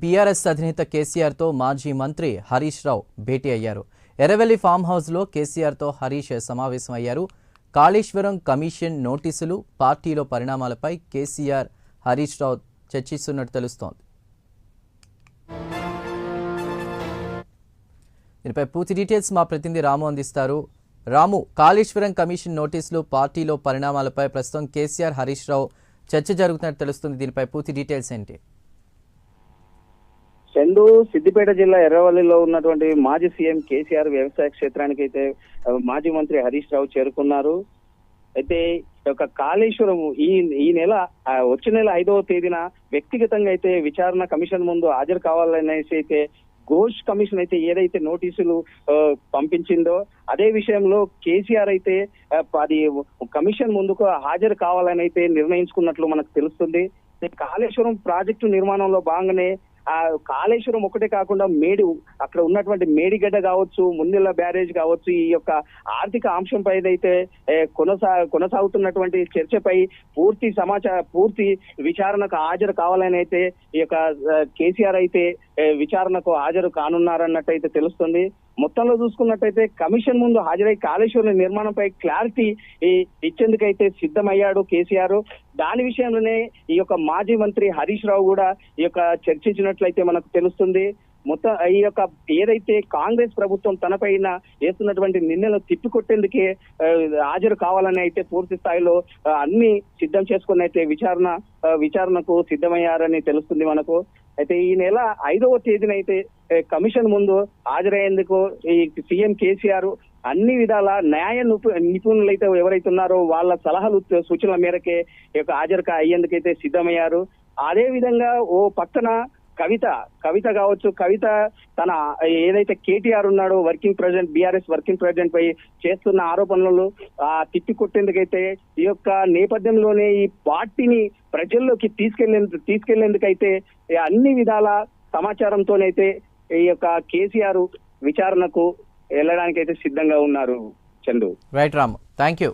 BRS అధినేత కేసీఆర్తో మాజీ మంత్రి హరీష్ రావు భేటీ అయ్యారు. ఎర్రవెల్లి ఫామ్ హౌస్లో కేసీఆర్తో హరీష్ సమావేశమయ్యారు. కాళేశ్వరం కమిషన్ నోటీసులు, పార్టీలో పరిణామాలపై కేసీఆర్, హరీష్ రావు చర్చిస్తున్నట్టు తెలుస్తోంది. దీనిపై పూర్తి డీటెయిల్స్ మా ప్రతినిధి రాము అందిస్తారు. రాము, కాళేశ్వరం కమిషన్ నోటీసులు, పార్టీలో పరిణామాలపై ప్రస్తుతం కేసీఆర్, హరీష్ రావు చర్చ జరుగుతున్నట్టు తెలుస్తుంది. దీనిపై పూర్తి డీటెయిల్స్ ఏంటి? చందు, సిద్దిపేట జిల్లా ఎర్రవల్లిలో ఉన్నటువంటి మాజీ సీఎం కేసీఆర్ వ్యవసాయ క్షేత్రానికి అయితే మాజీ మంత్రి హరీష్ రావు చేరుకున్నారు. అయితే ఒక కాళేశ్వరం ఈ నెల వచ్చే నెల 5వ తేదీన వ్యక్తిగతంగా అయితే విచారణ కమిషన్ ముందు హాజరు కావాలనేసి అయితే ఘోష్ కమిషన్ అయితే ఏదైతే నోటీసులు పంపించిందో అదే విషయంలో కేసీఆర్ అయితే అది కమిషన్ ముందుకు హాజరు కావాలని అయితే నిర్ణయించుకున్నట్లు మనకు తెలుస్తుంది. కాళేశ్వరం ప్రాజెక్టు నిర్మాణంలో భాగంగానే ఆ కాళేశ్వరం ఒకటే కాకుండా అక్కడ ఉన్నటువంటి మేడిగడ్డ కావచ్చు, మున్నెల బ్యారేజ్ కావచ్చు, ఈ యొక్క ఆర్థిక అంశంపై అయితే కొనసాగుతున్నటువంటి చర్చపై పూర్తి విచారణకు హాజరు కావాలని అయితే ఈ యొక్క కేసీఆర్ అయితే విచారణకు హాజరు కానున్నారన్నట్టయితే తెలుస్తుంది. మొత్తంలో చూసుకున్నట్టయితే కమిషన్ ముందు హాజరై కాళేశ్వరం నిర్మాణంపై క్లారిటీ ఇచ్చేందుకైతే సిద్ధమయ్యాడు కేసీఆర్. దాని విషయంలోనే ఈ యొక్క మాజీ మంత్రి హరీష్ రావు కూడా ఈ యొక్క చర్చించినట్లయితే మనకు తెలుస్తుంది. మొత్తం ఈ యొక్క ఏదైతే కాంగ్రెస్ ప్రభుత్వం తనపైన వేస్తున్నటువంటి నిందలను తిప్పికొట్టేందుకే హాజరు కావాలని అయితే పూర్తి స్థాయిలో అన్ని సిద్ధం చేసుకుని అయితే విచారణకు సిద్ధమయ్యారని తెలుస్తుంది మనకు. అయితే ఈ నెల 5వ తేదీన అయితే కమిషన్ ముందు హాజరయ్యేందుకు ఈ సీఎం కేసీఆర్ అన్ని విధాల న్యాయ నిపుణులు అయితే ఎవరైతే ఉన్నారో వాళ్ళ సలహాలు సూచనల మేరకే హాజరు అయ్యేందుకైతే సిద్ధమయ్యారు. అదే విధంగా ఓ పక్కన కవిత కావచ్చు, కవిత తన ఏదైతే కేటీఆర్ ఉన్నాడో బీఆర్ఎస్ వర్కింగ్ ప్రెసిడెంట్ పై చేస్తున్న ఆరోపణలు తిప్పికొట్టేందుకైతే ఈ యొక్క నేపథ్యంలోనే ఈ పార్టీని ప్రజల్లోకి తీసుకెళ్లేందుకైతే అన్ని విధాల సమాచారంతోనైతే ఈ యొక్క కేసీఆర్ విచారణకు వెళ్ళడానికి అయితే సిద్ధంగా ఉన్నారు. Chandu. Right Ramu, thank you.